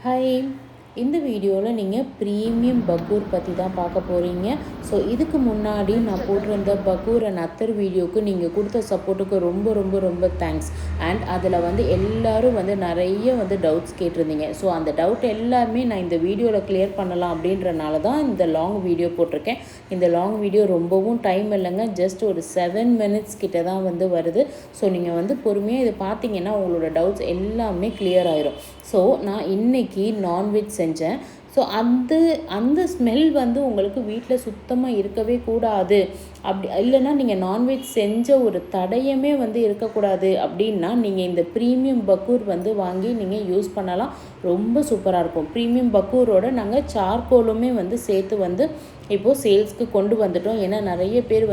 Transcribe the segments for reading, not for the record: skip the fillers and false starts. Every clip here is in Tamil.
ஹாய், இந்த வீடியோவில் நீங்கள் ப்ரீமியம் பக்கூர் பற்றி தான் பார்க்க போகிறீங்க. ஸோ இதுக்கு முன்னாடி நான் போட்டிருந்த பக்கூர் அண்ட் அத்தர் வீடியோவுக்கு நீங்கள் கொடுத்த சப்போர்ட்டுக்கு ரொம்ப ரொம்ப ரொம்ப தேங்க்ஸ். அண்ட் அதில் எல்லோரும் நிறைய டவுட்ஸ் கேட்டிருந்தீங்க. ஸோ அந்த டவுட் எல்லாமே நான் இந்த வீடியோவில் கிளியர் பண்ணலாம் அப்படின்றனால தான் இந்த லாங் வீடியோ போட்டிருக்கேன். இந்த லாங் வீடியோ ரொம்பவும் டைம் இல்லைங்க, ஜஸ்ட் ஒரு 7 minutes கிட்ட தான் வருது. ஸோ நீங்கள் பொறுமையாக இதை பார்த்தீங்கன்னா உங்களோட டவுட்ஸ் எல்லாமே கிளியர் ஆயிரும். ஸோ நான் இன்றைக்கி நான்வெஜ் செஞ்சேன். ஸோ அந்த ஸ்மெல் உங்களுக்கு வீட்டில் சுத்தமாக இருக்கவே கூடாது. அப்படி இல்லைன்னா நீங்கள் நான்வெஜ் செஞ்ச ஒரு தடயமே இருக்கக்கூடாது அப்படின்னா நீங்கள் இந்த ப்ரீமியம் பக்கூர் வாங்கி நீங்கள் யூஸ் பண்ணலாம். ரொம்ப சூப்பராக இருக்கும். ப்ரீமியம் பக்கூரோட நாங்கள் சார்கோலுமே சேர்த்து இப்போது சேல்ஸ்க்கு கொண்டு வந்துட்டோம். ஏன்னா நிறைய பேர்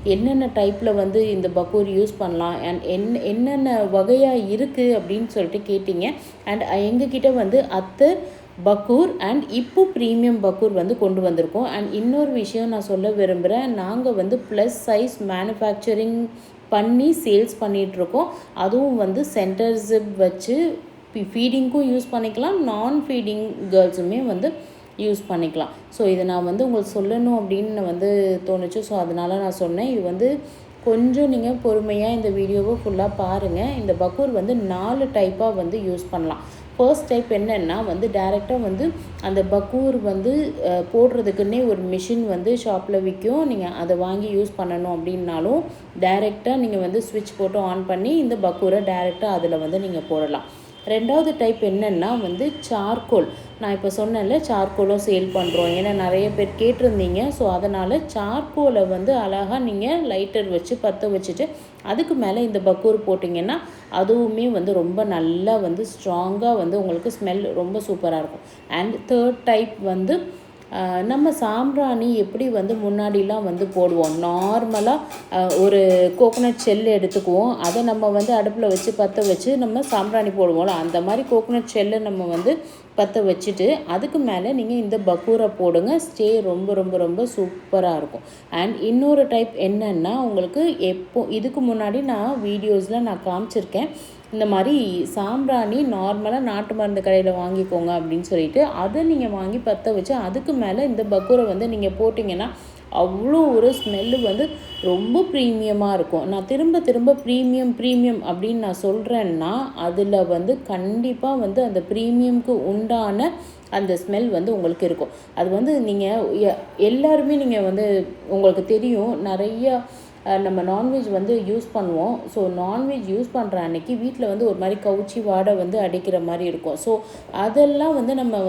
என்னென்ன டைப்பில் இந்த பக்கூர் யூஸ் பண்ணலாம் அண்ட் என்னென்ன வகையாக இருக்குது அப்படின்னு சொல்லிட்டு கேட்டிங்க. அண்ட் எங்ககிட்ட அத்தர் பக்கூர் அண்ட் இப்போ ப்ரீமியம் பக்கூர் கொண்டு வந்திருக்கோம். அண்ட் இன்னொரு விஷயம் நான் சொல்ல விரும்புகிறேன், நாங்கள் ப்ளஸ் சைஸ் மேனுஃபேக்சரிங் பண்ணி சேல்ஸ் பண்ணிகிட்ருக்கோம். அதுவும் சென்டர் ஜிப் வச்சு ஃபீடிங்க்கும் யூஸ் பண்ணிக்கலாம், நான் ஃபீடிங் கேர்ள்ஸுமே யூஸ் பண்ணிக்கலாம். ஸோ இதை நான் உங்களுக்கு சொல்லணும் அப்படின்னு தோணுச்சு. ஸோ அதனால் நான் சொன்னேன். இது கொஞ்சம் நீங்கள் பொறுமையாக இந்த வீடியோவை ஃபுல்லாக பாருங்கள். இந்த பக்கூர் 4 டைப்பாக யூஸ் பண்ணலாம். ஃபர்ஸ்ட் டைப் என்னென்னா டேரெக்டாக அந்த பக்கூர் போடுறதுக்குன்னே ஒரு மிஷின் ஷாப்பில் விற்கும். நீங்கள் அதை வாங்கி யூஸ் பண்ணணும் அப்படின்னாலும் டேரெக்டாக நீங்கள் ஸ்விட்ச் போட்டு ஆன் பண்ணி இந்த பக்கூரை டேரெக்டாக அதில் நீங்கள் போடலாம். ரெண்டாவது டைப் என்னென்னா சார்கோல். நான் இப்போ சொன்னேன்ல, சார்கோலும் சேல் பண்ணுறோம். ஏன்னா நிறைய பேர் கேட்டிருந்தீங்க. ஸோ அதனால் சார்கோலை அழகாக நீங்கள் லைட்டர் வச்சு பற்ற வச்சுட்டு அதுக்கு மேலே இந்த பக்கூர் போட்டிங்கன்னா அதுவுமே ரொம்ப நல்லா ஸ்ட்ராங்காக உங்களுக்கு ஸ்மெல் ரொம்ப சூப்பராக இருக்கும். அண்ட் தேர்ட் டைப் நம்ம சாம்பிராணி எப்படி முன்னாடிலாம் போடுவோம். நார்மலாக ஒரு கோகோனட் ஷெல் எடுத்துக்குவோம். அதை நம்ம அடுப்பில் வச்சு பற்ற வச்சு நம்ம சாம்பிராணி போடுவோம்ல, அந்த மாதிரி கோகோனட் ஷெல்லை நம்ம பற்ற வச்சுட்டு அதுக்கு மேலே நீங்கள் இந்த பக்கூரை போடுங்க. ஸ்டே ரொம்ப ரொம்ப ரொம்ப சூப்பராக இருக்கும். அண்ட் இன்னொரு டைப் என்னென்னா உங்களுக்கு இதுக்கு முன்னாடி நான் வீடியோஸில் நான் காமிச்சிருக்கேன். இந்த மாதிரி சாம்பிராணி நார்மலாக நாட்டு மருந்து கடையில் வாங்கிக்கோங்க அப்படின்னு சொல்லிட்டு அதை நீங்கள் வாங்கி பற்ற வச்சு அதுக்கு மேலே இந்த பக்கூரை நீங்கள் போட்டிங்கன்னா அவ்வளோ ஒரு ஸ்மெல்லு ரொம்ப ப்ரீமியமாக இருக்கும். நான் திரும்ப திரும்ப ப்ரீமியம் அப்படின்னு நான் சொல்கிறேன்னா அதில் கண்டிப்பாக அந்த ப்ரீமியம்க்கு உண்டான அந்த ஸ்மெல் உங்களுக்கு இருக்கும். அது நீங்கள் எல்லாருமே நீங்கள் உங்களுக்கு தெரியும், நிறையா நம்ம நான்வெஜ் யூஸ் பண்ணுவோம். ஸோ நான்வெஜ் யூஸ் பண்ணுற அன்றைக்கி வீட்டில் ஒரு மாதிரி கவுச்சி வாடை அடிக்கிற மாதிரி இருக்கும். ஸோ அதெல்லாம் நம்ம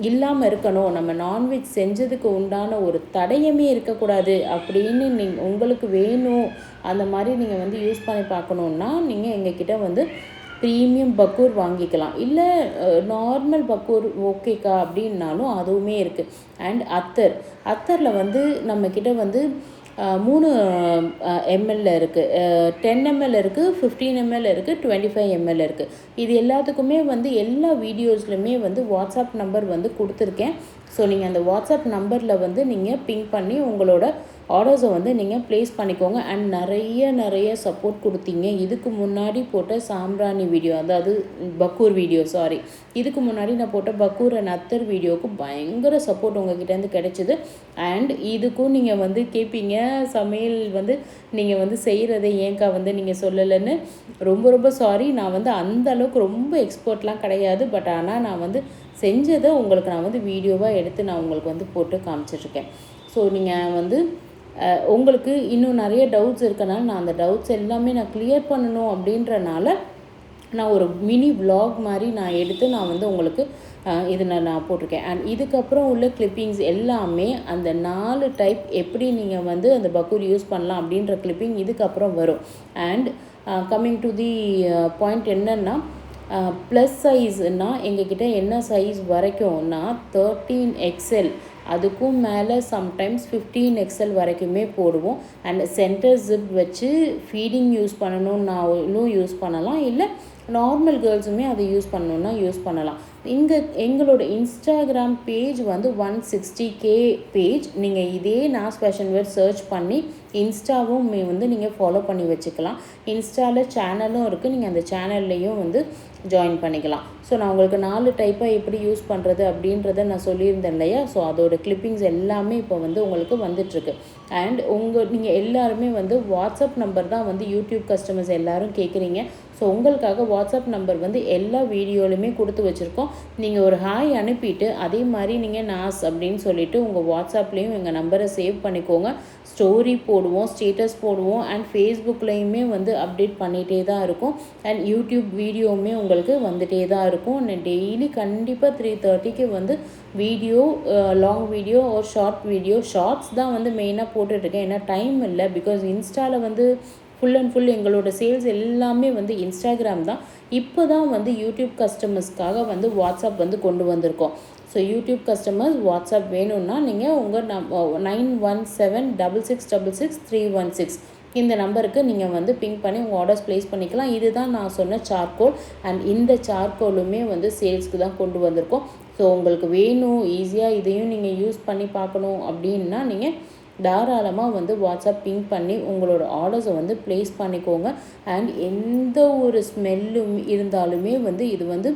இல்லாமல் இருக்கணும். நம்ம நான்வெஜ் செஞ்சதுக்கு உண்டான ஒரு தடயமே இருக்கக்கூடாது அப்படின்னு உங்களுக்கு வேணும். அந்த மாதிரி நீங்கள் யூஸ் பண்ணி பார்க்கணுன்னா நீங்கள் எங்ககிட்ட ப்ரீமியம் பக்கூர் வாங்கிக்கலாம். இல்லை நார்மல் பக்கூர் ஓகேக்கா அப்படின்னாலும் அதுவுமே இருக்குது. அண்ட் அத்தரில் நம்மக்கிட்ட 3 ml இருக்குது, 10 ml இருக்குது, 15 ml இருக்குது, 25 ml இருக்குது. இது எல்லாத்துக்குமே எல்லா வீடியோஸ்லையுமே வாட்ஸ்அப் நம்பர் கொடுத்துருக்கேன். ஸோ நீங்கள் அந்த வாட்ஸ்அப் நம்பரில் நீங்கள் பிங் பண்ணி உங்களோட ஆர்டர்ஸை நீங்கள் ப்ளேஸ் பண்ணிக்கோங்க. அண்ட் நிறைய சப்போர்ட் கொடுத்தீங்க. இதுக்கு முன்னாடி போட்ட சாம்பிராணி வீடியோ, அதாவது பக்கூர் வீடியோ, இதுக்கு முன்னாடி நான் போட்ட பக்கூர் அண்ட் அத்தர் வீடியோவுக்கு பயங்கர சப்போர்ட் உங்ககிட்டேருந்து கிடைச்சிது. அண்ட் இதுக்கும் நீங்கள் கேட்பீங்க, சமையல் நீங்கள் செய்கிறதை ஏன்க்கா நீங்கள் சொல்லலைன்னு. ரொம்ப ரொம்ப சாரி. நான் அந்த அளவுக்கு ரொம்ப எக்ஸ்பர்ட்லாம் கிடையாது. பட் ஆனால் நான் செஞ்சதை உங்களுக்கு நான் வீடியோவாக எடுத்து நான் உங்களுக்கு போட்டு காமிச்சிட்ருக்கேன். ஸோ நீங்கள் உங்களுக்கு இன்னும் நிறைய டவுட்ஸ் இருக்கனால நான் அந்த டவுட்ஸ் எல்லாமே நான் கிளியர் பண்ணணும் அப்படின்றனால நான் ஒரு மினி vlog மாதிரி நான் எடுத்து நான் உங்களுக்கு இது நான் போட்டிருக்கேன். அண்ட் இதுக்கப்புறம் உள்ள கிளிப்பிங்ஸ் எல்லாமே அந்த 4 டைப் எப்படி நீங்கள் அந்த பக்கூர் யூஸ் பண்ணலாம் அப்படின்ற கிளிப்பிங் இதுக்கப்புறம் வரும். And coming to the point என்னென்னா, ப்ளஸ் சைஸ்னால் எங்ககிட்ட என்ன சைஸ் வரைக்கும்னா 13XL, அதுக்கும் மேலே சம்டைம்ஸ் 15XL வரைக்குமே போடுவோம். அண்ட் சென்டர் ஜிப் வச்சு ஃபீடிங் யூஸ் பண்ணணும்னாலும் யூஸ் பண்ணலாம். இல்லை நார்மல் கேர்ள்ஸுமே அதை யூஸ் பண்ணணுன்னா யூஸ் பண்ணலாம். எங்களோட இன்ஸ்டாகிராம் பேஜ் வந்து 160K பேஜ். நீங்கள் இதே நாஸ் ஃபேஷன் வேர் சர்ச் பண்ணி இன்ஸ்டாவும் வந்து நீங்கள் ஃபாலோ பண்ணி வச்சுக்கலாம். இன்ஸ்டாவில் சேனலும் இருக்குது, நீங்கள் அந்த சேனல்லையும் வந்து ஜாயின் பண்ணிக்கலாம். ஸோ நான் உங்களுக்கு 4 டைப்பாக எப்படி யூஸ் பண்ணுறது அப்படின்றத நான் சொல்லியிருந்தேன் இல்லையா. ஸோ அதோட கிளிப்பிங்ஸ் எல்லாமே இப்போ வந்து உங்களுக்கு வந்துட்டுருக்கு. அண்ட் நீங்கள் எல்லாருமே வந்து வாட்ஸ்அப் நம்பர் தான் வந்து யூடியூப் கஸ்டமர்ஸ் எல்லோரும் கேட்குறீங்க. ஸோ உங்களுக்காக வாட்ஸ்அப் நம்பர் வந்து எல்லா வீடியோலையுமே கொடுத்து வச்சுருக்கோம். நீங்கள் ஒரு ஹாய் அனுப்பிட்டு அதே மாதிரி நீங்கள் நாஸ் அப்படின்னு சொல்லிவிட்டு உங்கள் வாட்ஸ்அப்லேயும் எங்கள் நம்பரை சேவ் பண்ணிக்கோங்க. ஸ்டோரி போடுவோம், ஸ்டேட்டஸ் போடுவோம், அண்ட் ஃபேஸ்புக்லேயுமே வந்து அப்டேட் பண்ணிகிட்டே தான் இருக்கும். அண்ட் யூடியூப் வீடியோவுமே உங்களுக்கு வந்துகிட்டே தான் இருக்கும். டெய்லி கண்டிப்பாக 3:30க்கு வந்து வீடியோ, லாங் வீடியோ ஒரு ஷார்ட் வீடியோ, ஷார்ட்ஸ் தான் வந்து மெயினாக போட்டுட்ருக்கேன். ஏன்னா டைம் இல்லை. பிகாஸ் இன்ஸ்டாவில் வந்து ஃபுல் அண்ட் ஃபுல் எங்களோட சேல்ஸ் எல்லாமே வந்து இன்ஸ்டாகிராம் தான். இப்போ தான் வந்து யூடியூப் கஸ்டமர்ஸ்க்காக வந்து வாட்ஸ்அப் வந்து கொண்டு வந்திருக்கோம். ஸோ யூடியூப் கஸ்டமர்ஸ் வாட்ஸ்அப் வேணும்னா நீங்கள் உங்கள் 9176666316 இந்த நம்பருக்கு நீங்கள் வந்து பிங்க் பண்ணி உங்கள் ஆர்டர்ஸ் ப்ளேஸ் பண்ணிக்கலாம். இதுதான் நான் சொன்ன சார்கோல். அண்ட் இந்த சார்கோலுமே வந்து சேல்ஸ்க்கு தான் கொண்டு வந்திருக்கோம். ஸோ உங்களுக்கு வேணும், ஈஸியாக இதையும் நீங்கள் யூஸ் பண்ணி பார்க்கணும் அப்படின்னா நீங்கள் தாராளமாக வந்து வாட்ஸ்அப் பிங்க் பண்ணி உங்களோட ஆர்டர்ஸை வந்து ப்ளேஸ் பண்ணிக்கோங்க. அண்ட் எந்த ஒரு ஸ்மெல்லும் இருந்தாலுமே வந்து இது வந்து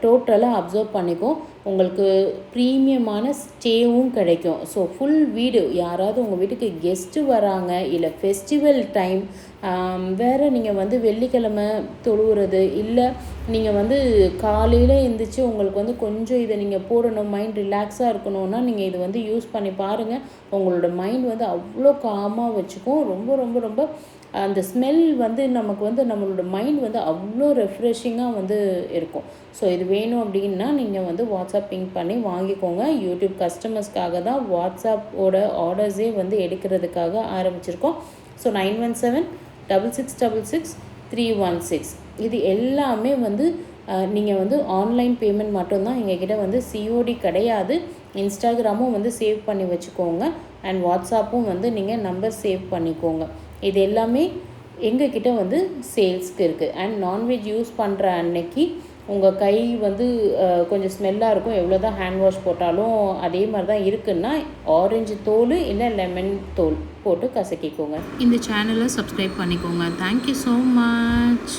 டோட்டலாக அப்சர்வ் பண்ணிக்கும். உங்களுக்கு ப்ரீமியமான ஸ்டேவும் கிடைக்கும். ஸோ ஃபுல் வீடு, யாராவது உங்கள் வீட்டுக்கு கெஸ்ட்டு வராங்க, இல்லை ஃபெஸ்டிவல் டைம், வேறு நீங்கள் வந்து வெள்ளிக்கிழமை தொழுவுறது, இல்லை நீங்கள் வந்து காலையில் எழுந்திரிச்சு உங்களுக்கு வந்து கொஞ்சம் இதை நீங்கள் போடணும், மைண்ட் ரிலாக்ஸாக இருக்கணும்னா நீங்கள் இது வந்து யூஸ் பண்ணி பாருங்கள். உங்களோட மைண்ட் வந்து அவ்வளோ காமாக வச்சுக்கும். ரொம்ப ரொம்ப ரொம்ப அந்த ஸ்மெல் வந்து நமக்கு வந்து நம்மளோட மைண்ட் வந்து அவ்வளோ ரெஃப்ரெஷிங்காக வந்து இருக்கும். ஸோ இது வேணும் அப்படின்னா நீங்கள் வந்து வாட்ஸ்அப் பிங்க் பண்ணி வாங்கிக்கோங்க. யூடியூப் கஸ்டமர்ஸ்க்காக தான் வாட்ஸ்அப்போட ஆர்டர்ஸே வந்து எடுக்கிறதுக்காக ஆரம்பிச்சிருக்கோம். ஸோ 9176666316 இது எல்லாமே வந்து நீங்கள் வந்து ஆன்லைன் பேமெண்ட் மட்டும்தான். எங்ககிட்ட வந்து சிஓடி கிடையாது. இன்ஸ்டாகிராமும் வந்து சேவ் பண்ணி வச்சுக்கோங்க. அண்ட் வாட்ஸ்அப்பும் வந்து நீங்கள் நம்பர் சேவ் பண்ணிக்கோங்க. இது எல்லாமே எங்ககிட்ட வந்து சேல்ஸ்க்கு இருக்குது. அண்ட் நான்வெஜ் யூஸ் பண்ணுற அன்னைக்கு உங்கள் கை வந்து கொஞ்சம் ஸ்மெல்லாக இருக்கும். எவ்வளோ தான் ஹேண்ட் வாஷ் போட்டாலும் அதே மாதிரி தான் இருக்குன்னா ஆரஞ்சு தோல் இல்லை லெமன் தோல் போட்டு கசக்கிக்கோங்க. இந்த சேனலை சப்ஸ்கிரைப் பண்ணிக்கோங்க. Thank you so much.